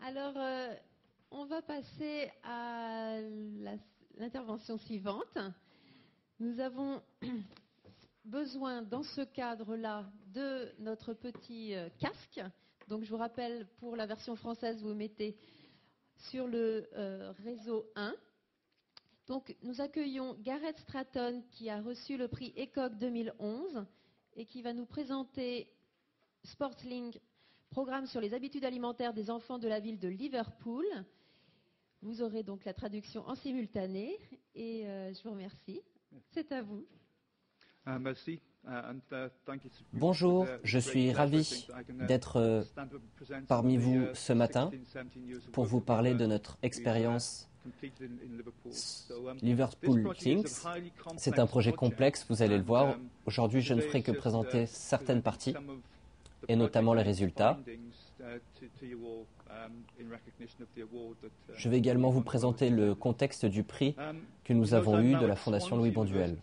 Alors, on va passer à l'intervention suivante. Nous avons besoin, dans ce cadre-là, de notre petit casque. Donc, je vous rappelle, pour la version française, vous mettez sur le réseau 1. Donc, nous accueillons Gareth Stratton, qui a reçu le prix ECOG 2011 et qui va nous présenter Sportling, programme sur les habitudes alimentaires des enfants de la ville de Liverpool. Vous aurez donc la traduction en simultané et je vous remercie. C'est à vous. Merci. Bonjour, je suis ravi d'être parmi vous ce matin pour vous parler de notre expérience Liverpool Kings. C'est un projet complexe, vous allez le voir. Aujourd'hui, je ne ferai que présenter certaines parties, et notamment les résultats. Je vais également vous présenter le contexte du prix que nous avons eu de la Fondation Louis Bonduelle.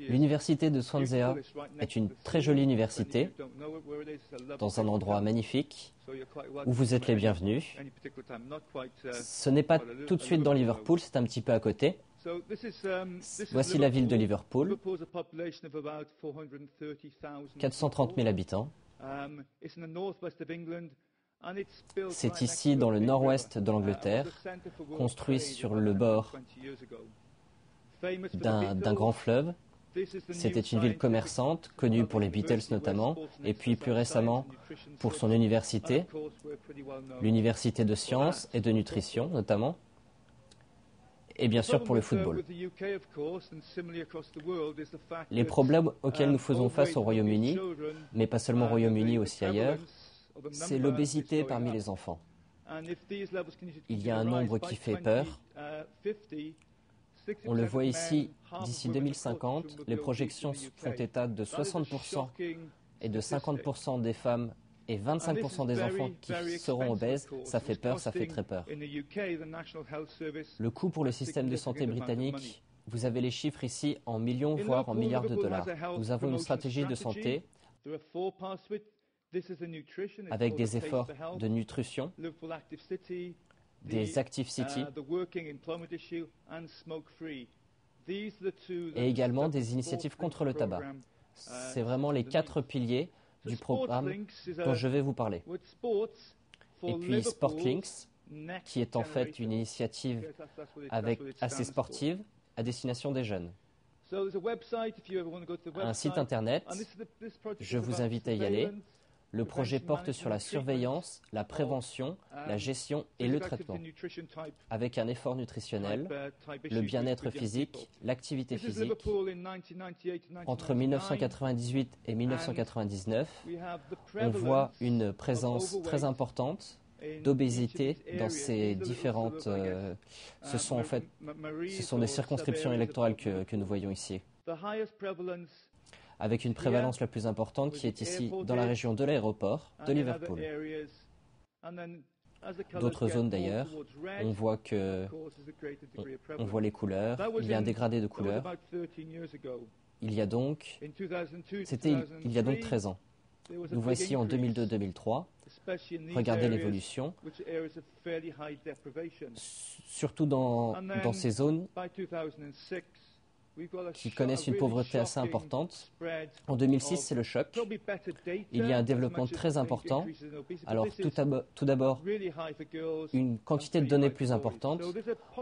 L'université de Swansea est une très jolie université, dans un endroit magnifique, où vous êtes les bienvenus. Ce n'est pas tout de suite dans Liverpool, c'est un petit peu à côté. Voici la ville de Liverpool, 430 000 habitants. C'est ici, dans le nord-ouest de l'Angleterre, construit sur le bord d'un grand fleuve. C'était une ville commerçante, connue pour les Beatles notamment, et puis plus récemment pour son université, l'université de sciences et de nutrition notamment. Et bien sûr pour le football. Les problèmes auxquels nous faisons face au Royaume-Uni, mais pas seulement au Royaume-Uni, aussi ailleurs, c'est l'obésité parmi les enfants. Il y a un nombre qui fait peur. On le voit ici, d'ici 2050, les projections font état de 60% et de 50% des femmes et 25% des enfants qui seront obèses. Ça fait peur, ça fait très peur. Le coût pour le système de santé britannique, vous avez les chiffres ici en millions, voire en milliards de dollars. Nous avons une stratégie de santé avec des efforts de nutrition, des Active City et également des initiatives contre le tabac. C'est vraiment les 4 piliers du programme dont je vais vous parler. Et puis Sportlinks, qui est en fait une initiative assez sportive à destination des jeunes. Un site internet, je vous invite à y aller. Le projet porte sur la surveillance, la prévention, la gestion et le traitement, avec un effort nutritionnel, le bien-être physique, l'activité physique. Entre 1998 et 1999, on voit une présence très importante d'obésité dans ces différentes... ce sont des circonscriptions électorales que nous voyons ici, avec une prévalence la plus importante qui est ici dans la région de l'aéroport de Liverpool. D'autres zones d'ailleurs, on voit les couleurs, il y a un dégradé de couleurs. C'était il y a donc 13 ans. Nous voici en 2002-2003. Regardez l'évolution, surtout dans ces zones qui connaissent une pauvreté assez importante. En 2006, c'est le choc. Il y a un développement très important. Alors, tout d'abord, une quantité de données plus importante.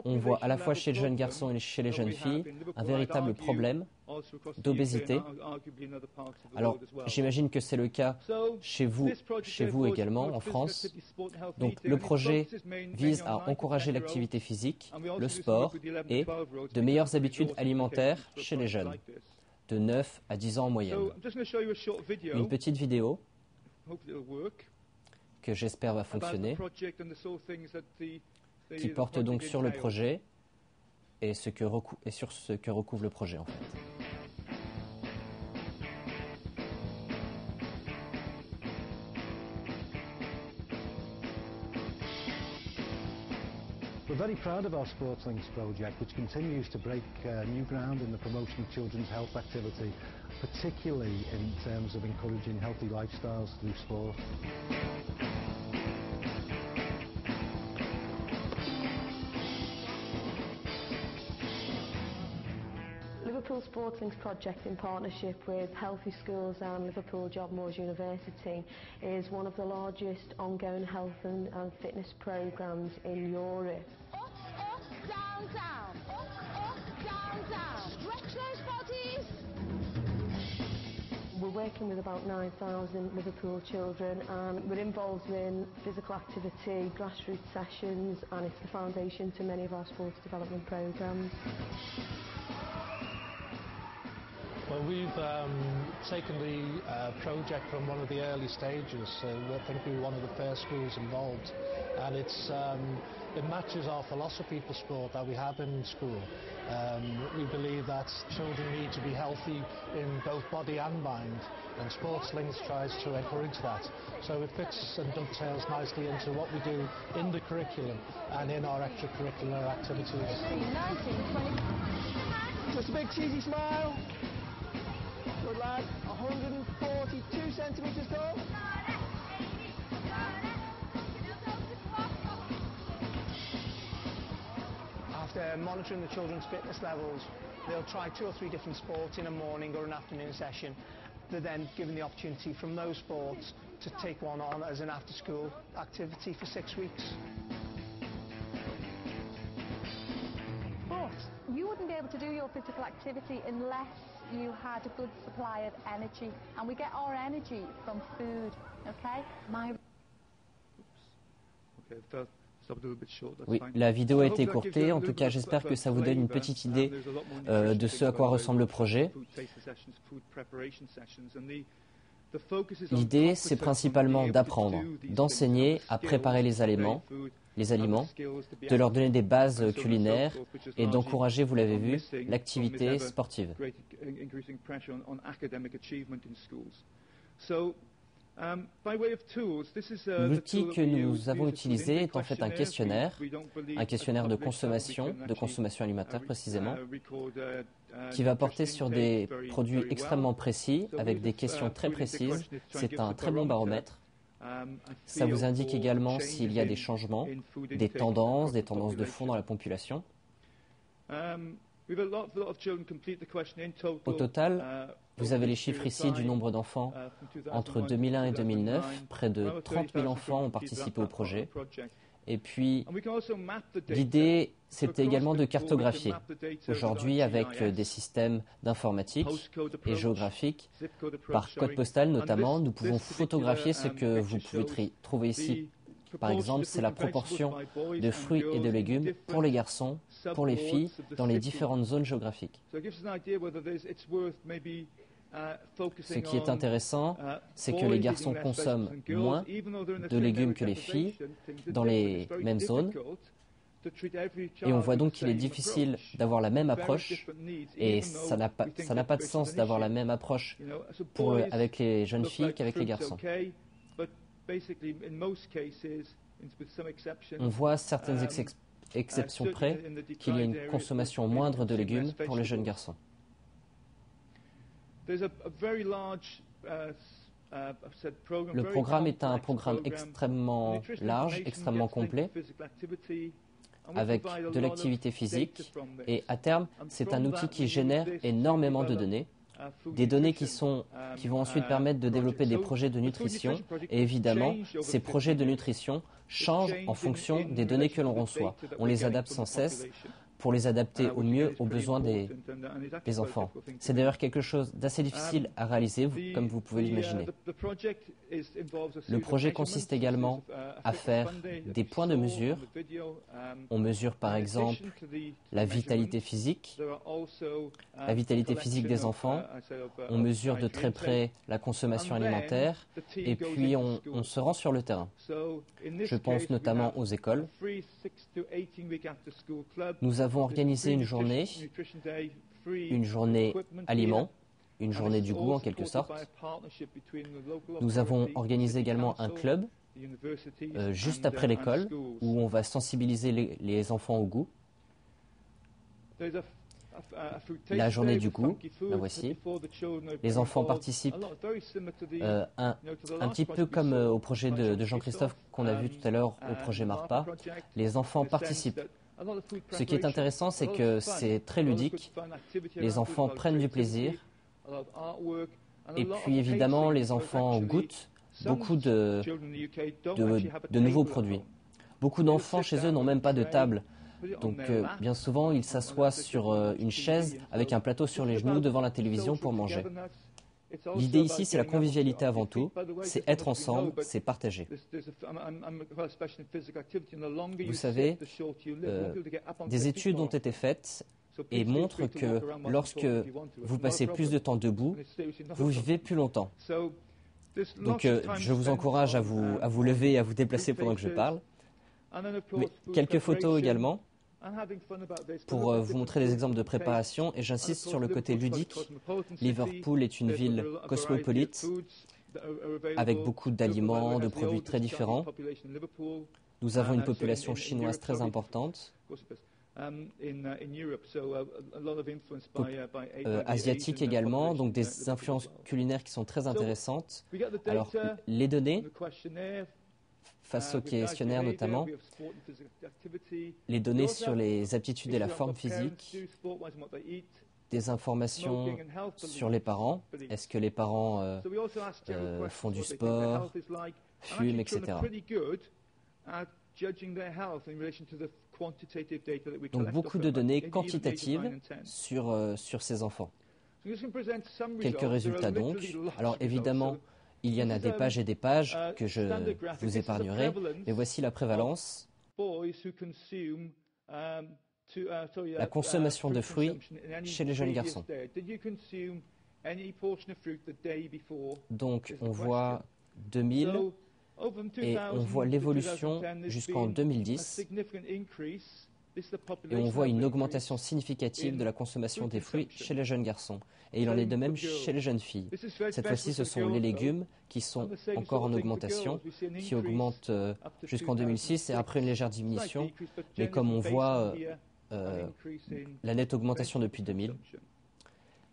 On voit à la fois chez les jeunes garçons et chez les jeunes filles un véritable problème d'obésité. Alors, j'imagine que c'est le cas chez vous également, en France. Donc, le projet vise à encourager l'activité physique, le sport et de meilleures habitudes alimentaires chez les jeunes, de 9 à 10 ans en moyenne. Une petite vidéo que j'espère va fonctionner, qui porte donc sur le projet et sur ce que recouvre le projet en fait. We're very proud of our SportsLinks project, which continues to break new ground in the promotion of children's health activity. particularly in terms of encouraging healthy lifestyles through sport. Liverpool Sportslinks project in partnership with Healthy Schools and Liverpool Job Moors University is one of the largest ongoing health and fitness programs in Europe. Up, down, down. Up, down, down. Stretch those bodies. We're working with about 9,000 Liverpool children and we're involved in physical activity, grassroots sessions, and it's the foundation to many of our sports development programs. Well, we've taken the project from one of the early stages. I think we were one of the first schools involved, and it matches our philosophy for sport that we have in school. We believe that children need to be healthy in both body and mind, and Sportslinks tries to encourage that. So it fits and dovetails nicely into what we do in the curriculum and in our extracurricular activities. 19, 20. Just a big cheesy smile. Good lad, 142 centimetres tall. After monitoring the children's fitness levels, they'll try 2 or 3 different sports in a morning or an afternoon session. They're then given the opportunity from those sports to take one on as an after-school activity for 6 weeks. But you wouldn't be able to do your physical activity unless you had a good supply of energy, and we get our energy from food, okay? Oui, la vidéo a été courtée. En tout cas, j'espère que ça vous donne une petite idée de ce à quoi ressemble le projet. L'idée, c'est principalement d'apprendre, d'enseigner à préparer les aliments, de leur donner des bases culinaires et d'encourager, vous l'avez vu, l'activité sportive. L'outil que nous avons utilisé est en fait un questionnaire de consommation alimentaire précisément, qui va porter sur des produits extrêmement précis, avec des questions très précises. C'est un très bon baromètre. Ça vous indique également s'il y a des changements, des tendances de fond dans la population. Au total, vous avez les chiffres ici du nombre d'enfants entre 2001 et 2009. Près de 30 000 enfants ont participé au projet. Et puis, l'idée, c'était également de cartographier. Aujourd'hui, avec des systèmes d'informatique et géographique, par code postal notamment, nous pouvons photographier ce que vous pouvez trouver ici. Par exemple, c'est la proportion de fruits et de légumes pour les garçons, pour les filles, dans les différentes zones géographiques. Ce qui est intéressant, c'est que les garçons consomment moins de légumes que les filles dans les mêmes zones. Et on voit donc qu'il est difficile d'avoir la même approche, et ça n'a pas de sens d'avoir la même approche avec les jeunes filles qu'avec les garçons. On voit à certaines exceptions près qu'il y a une consommation moindre de légumes pour les jeunes garçons. Le programme est un programme extrêmement large, extrêmement complet, avec de l'activité physique, et à terme, c'est un outil qui génère énormément de données. Des données qui vont ensuite permettre de développer des projets de nutrition. Et évidemment, ces projets de nutrition changent en fonction des données que l'on reçoit. On les adapte sans cesse pour les adapter au mieux aux besoins des enfants. C'est d'ailleurs quelque chose d'assez difficile à réaliser, comme vous pouvez l'imaginer. Le projet consiste également à faire des points de mesure. On mesure par exemple la vitalité physique des enfants. On mesure de très près la consommation alimentaire et puis on se rend sur le terrain. Je pense notamment aux écoles. Nous avons organisé une journée aliments, une journée du goût en quelque sorte. Nous avons organisé également un club juste après l'école où on va sensibiliser les enfants au goût. La journée du goût, la voici. Les enfants participent un petit peu comme au projet de Jean-Christophe qu'on a vu tout à l'heure au projet Marpa. Les enfants participent. Ce qui est intéressant, c'est que c'est très ludique. Les enfants prennent du plaisir. Et puis évidemment, les enfants goûtent beaucoup de nouveaux produits. Beaucoup d'enfants chez eux n'ont même pas de table. Donc bien souvent, ils s'assoient sur une chaise avec un plateau sur les genoux devant la télévision pour manger. L'idée ici, c'est la convivialité avant tout, c'est être ensemble, c'est partager. Vous savez, des études ont été faites et montrent que lorsque vous passez plus de temps debout, vous vivez plus longtemps. Donc je vous encourage à vous lever et à vous déplacer pendant que je parle. Mais quelques photos également pour vous montrer des exemples de préparation, et j'insiste sur le côté ludique. Liverpool est une ville cosmopolite avec beaucoup d'aliments, de produits très différents. Nous avons une population chinoise très importante, asiatique également, donc des influences culinaires qui sont très intéressantes. Alors, les données, face au questionnaire notamment, les données sur les aptitudes et la forme physique, des informations sur les parents, est-ce que les parents font du sport, fument, etc. Donc beaucoup de données quantitatives sur ces enfants. Quelques résultats donc. Alors évidemment, il y en a des pages et des pages que je vous épargnerai, mais voici la prévalence. La consommation de fruits chez les jeunes garçons. Donc on voit 2000 et on voit l'évolution jusqu'en 2010 et on voit une augmentation significative de la consommation des fruits chez les jeunes garçons. Et il en est de même chez les jeunes filles. Cette fois-ci, ce sont les légumes qui sont encore en augmentation, qui augmentent jusqu'en 2006 et après une légère diminution. Mais comme on voit la nette augmentation depuis 2000.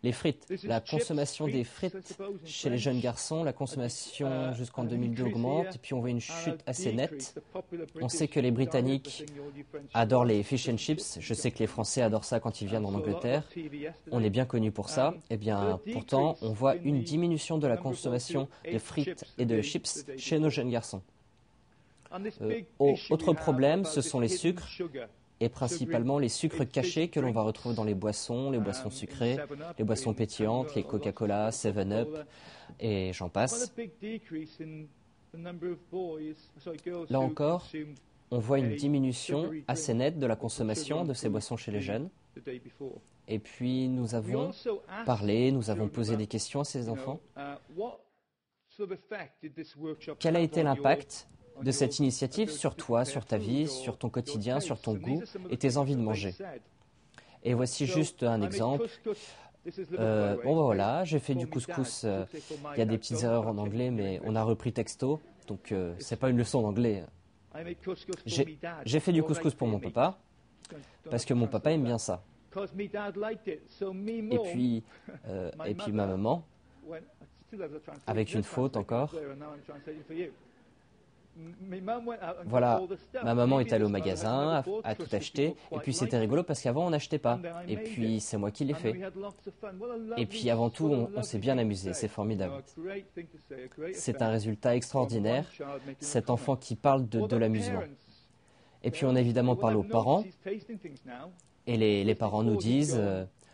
Les frites, la consommation des frites chez les jeunes garçons, la consommation jusqu'en 2002 augmente, et puis on voit une chute assez nette. On sait que les Britanniques adorent les fish and chips, je sais que les Français adorent ça quand ils viennent en Angleterre, on est bien connus pour ça. Eh bien, pourtant, on voit une diminution de la consommation de frites et de chips chez nos jeunes garçons. Autre problème, ce sont les sucres. Et principalement les sucres cachés que l'on va retrouver dans les boissons sucrées, les boissons pétillantes, les Coca-Cola, 7-Up, et j'en passe. Là encore, on voit une diminution assez nette de la consommation de ces boissons chez les jeunes. Et puis nous avons parlé, nous avons posé des questions à ces enfants. Quel a été l'impact de cette initiative sur toi, sur ta vie, sur ton quotidien, sur ton goût et tes envies de manger? Et voici juste un exemple. Voilà, j'ai fait du couscous. Il y a des petites erreurs en anglais, mais on a repris texto, donc c'est pas une leçon d'anglais. J'ai fait du couscous pour mon papa, parce que mon papa aime bien ça. Et puis ma maman, avec une faute encore. Voilà, ma maman est allée au magasin, a tout acheté, et puis c'était rigolo parce qu'avant on n'achetait pas, et puis c'est moi qui l'ai fait. Et puis avant tout, on s'est bien amusé, c'est formidable. C'est un résultat extraordinaire, cet enfant qui parle de l'amusement. Et puis on a évidemment parlé aux parents, et les parents nous disent,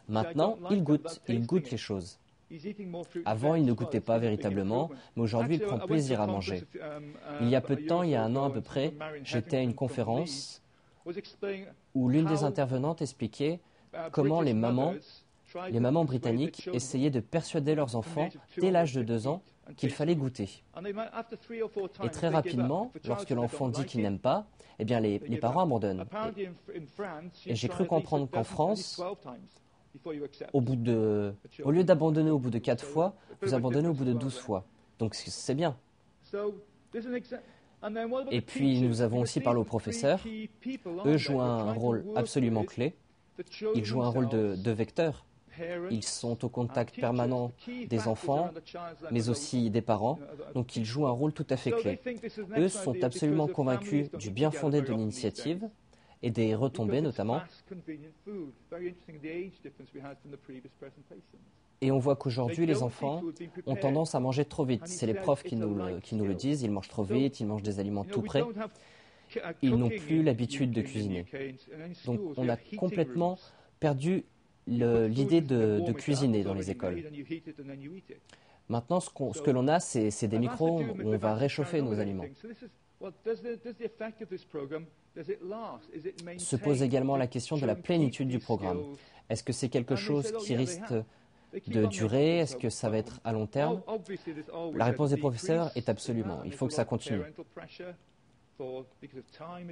maintenant ils goûtent les choses. Avant, il ne goûtait pas véritablement, mais aujourd'hui, il prend plaisir à manger. Il y a peu de temps, il y a 1 an à peu près, j'étais à une conférence où l'une des intervenantes expliquait comment les mamans britanniques essayaient de persuader leurs enfants, dès l'âge de 2 ans, qu'il fallait goûter. Et très rapidement, lorsque l'enfant dit qu'il n'aime pas, eh bien les parents abandonnent. Et j'ai cru comprendre qu'en France, au lieu d'abandonner au bout de 4 fois, vous abandonnez au bout de 12 fois. Donc c'est bien. Et puis nous avons aussi parlé aux professeurs. Eux jouent un rôle absolument clé. Ils jouent un rôle de vecteur. Ils sont au contact permanent des enfants, mais aussi des parents, donc ils jouent un rôle tout à fait clé. Eux sont absolument convaincus du bien fondé de l'initiative et des retombées notamment. Et on voit qu'aujourd'hui, les enfants ont tendance à manger trop vite. C'est les profs qui nous le disent, ils mangent trop vite, ils mangent des aliments tout prêts. Ils n'ont plus l'habitude de cuisiner. Donc on a complètement perdu l'idée de cuisiner dans les écoles. Maintenant, ce que l'on a, c'est des micro-ondes où on va réchauffer nos aliments. Se pose également la question de la plénitude du programme. Est-ce que c'est quelque chose qui risque de durer? Est-ce que ça va être à long terme? La réponse des professeurs est absolument. Il faut que ça continue.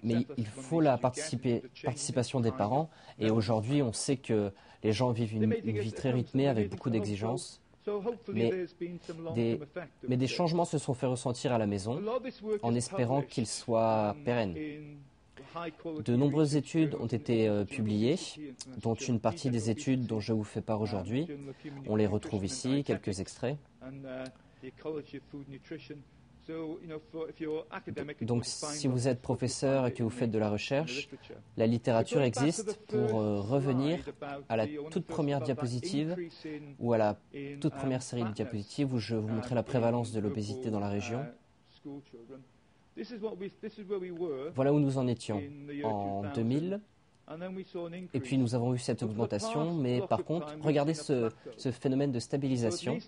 Mais il faut la participation des parents. Et aujourd'hui, on sait que les gens vivent une vie très rythmée avec beaucoup d'exigences. Mais des changements se sont fait ressentir à la maison en espérant qu'ils soient pérennes. De nombreuses études ont été publiées, dont une partie des études dont je vous fais part aujourd'hui. On les retrouve ici, quelques extraits. Donc, si vous êtes professeur et que vous faites de la recherche, la littérature existe pour revenir à la toute première diapositive ou à la toute première série de diapositives où je vous montrais la prévalence de l'obésité dans la région. Voilà où nous en étions en 2000. Et puis nous avons eu cette augmentation, mais par contre, regardez ce phénomène de stabilisation.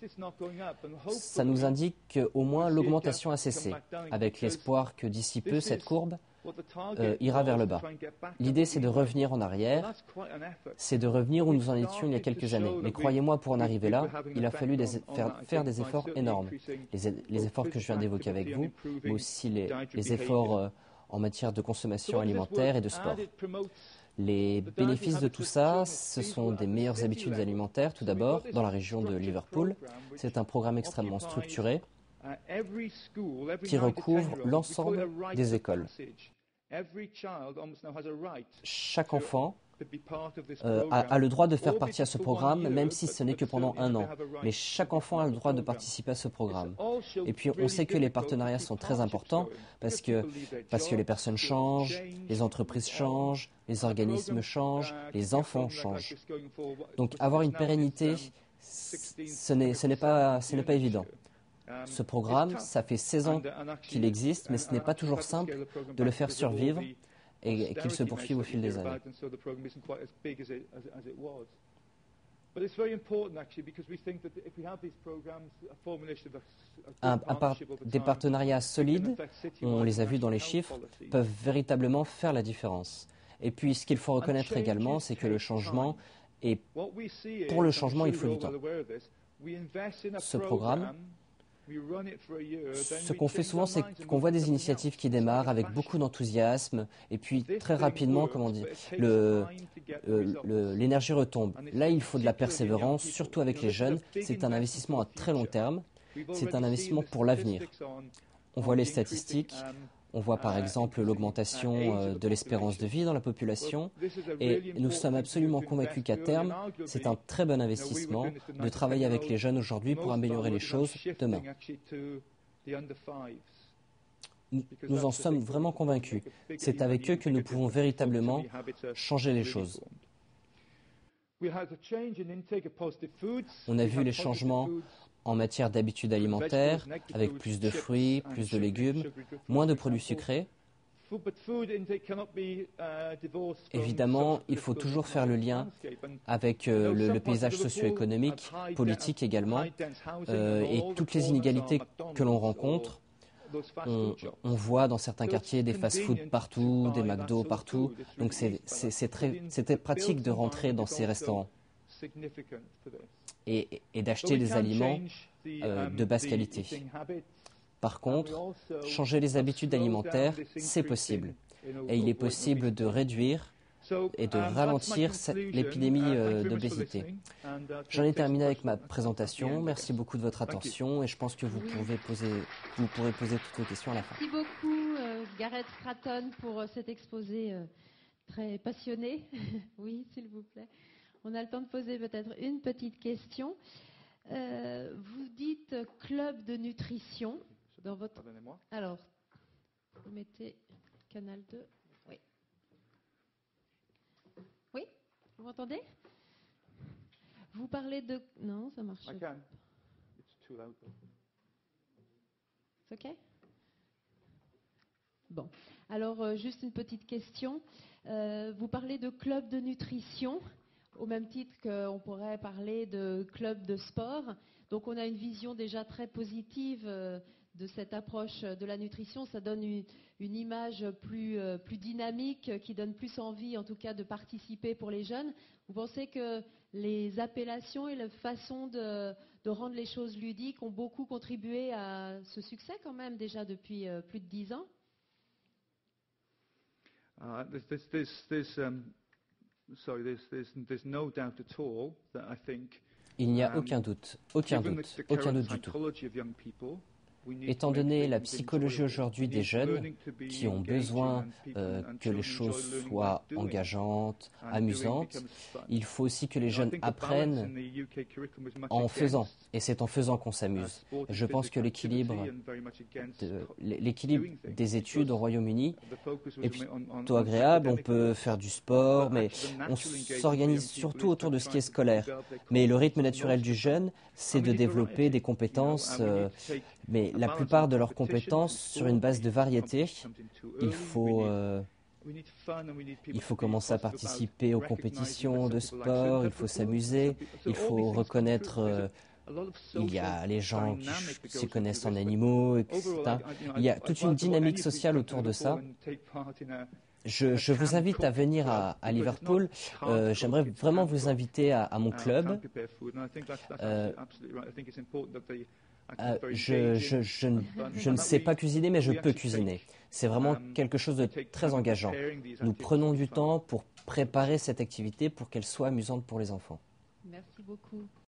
Ça nous indique qu'au moins l'augmentation a cessé, avec l'espoir que d'ici peu, cette courbe ira vers le bas. L'idée, c'est de revenir en arrière, c'est de revenir où nous en étions il y a quelques années. Mais croyez-moi, pour en arriver là, il a fallu faire des efforts énormes. Les efforts que je viens d'évoquer avec vous, mais aussi les efforts en matière de consommation alimentaire et de sport. Les bénéfices de tout ça, ce sont des meilleures habitudes alimentaires, tout d'abord, dans la région de Liverpool. C'est un programme extrêmement structuré qui recouvre l'ensemble des écoles. Chaque enfant a le droit de faire partie à ce programme, même si ce n'est que pendant 1 an. Mais chaque enfant a le droit de participer à ce programme. Et puis, on sait que les partenariats sont très importants parce que les personnes changent, les entreprises changent, les organismes changent, les enfants changent. Donc, avoir une pérennité, ce n'est pas évident. Ce programme, ça fait 16 ans qu'il existe, mais ce n'est pas toujours simple de le faire survivre et qu'il se poursuive au fil des années. Des partenariats solides, on les a vus dans les chiffres, peuvent véritablement faire la différence. Et puis ce qu'il faut reconnaître également, c'est que le changement, et pour le changement, il faut du temps. Ce programme, ce qu'on fait souvent, c'est qu'on voit des initiatives qui démarrent avec beaucoup d'enthousiasme et puis très rapidement, l'énergie retombe. Là, il faut de la persévérance, surtout avec les jeunes. C'est un investissement à très long terme. C'est un investissement pour l'avenir. On voit les statistiques. On voit par exemple l'augmentation de l'espérance de vie dans la population et nous sommes absolument convaincus qu'à terme, c'est un très bon investissement de travailler avec les jeunes aujourd'hui pour améliorer les choses demain. Nous en sommes vraiment convaincus. C'est avec eux que nous pouvons véritablement changer les choses. On a vu les changements en matière d'habitudes alimentaires, avec plus de fruits, plus de légumes, moins de produits sucrés. Évidemment, il faut toujours faire le lien avec le paysage socio-économique, politique également, et toutes les inégalités que l'on rencontre. On voit dans certains quartiers des fast-food partout, des McDo partout, donc c'est très pratique de rentrer dans ces restaurants et d'acheter des aliments de basse qualité. Par contre, changer les habitudes alimentaires, c'est possible. Et il est possible de réduire et de ralentir l'épidémie d'obésité. J'en ai terminé avec ma présentation. Merci beaucoup de votre attention et je pense que vous pourrez poser toutes vos questions à la fin. Merci beaucoup, Gareth Stratton, pour cet exposé très passionné. Oui, s'il vous plaît. On a le temps de poser peut-être une petite question. Vous dites club de nutrition dans votre... Pardonnez-moi. Alors, vous mettez canal 2. Oui. Oui, vous m'entendez? Vous parlez de... Non, ça marche I pas. can. It's too loud. C'est OK? Bon. Alors, juste une petite question. Vous parlez de club de nutrition, au même titre qu'on pourrait parler de club de sport. Donc, on a une vision déjà très positive de cette approche de la nutrition. Ça donne une image plus dynamique, qui donne plus envie, en tout cas, de participer pour les jeunes. Vous pensez que les appellations et la façon de rendre les choses ludiques ont beaucoup contribué à ce succès quand même, déjà depuis plus de 10 ans? There's no doubt at all that I think Il n'y a aucun doute du tout. Étant donné la psychologie aujourd'hui des jeunes qui ont besoin que les choses soient engageantes, amusantes, il faut aussi que les jeunes apprennent en faisant. Et c'est en faisant qu'on s'amuse. Je pense que l'équilibre des études au Royaume-Uni est plutôt agréable. On peut faire du sport, mais on s'organise surtout autour de ce qui est scolaire. Mais le rythme naturel du jeune, c'est de développer des compétences, mais la plupart de leurs compétences sur une base de variété. Il faut commencer à participer aux compétitions de sport, il faut s'amuser, il faut reconnaître... il y a les gens qui se connaissent en animaux, etc. Il y a toute une dynamique sociale autour de ça. Je vous invite à venir à Liverpool. J'aimerais vraiment vous inviter à mon club. Je ne sais pas cuisiner, mais je peux cuisiner. C'est vraiment quelque chose de très engageant. Nous prenons du temps pour préparer cette activité pour qu'elle soit amusante pour les enfants. Merci beaucoup.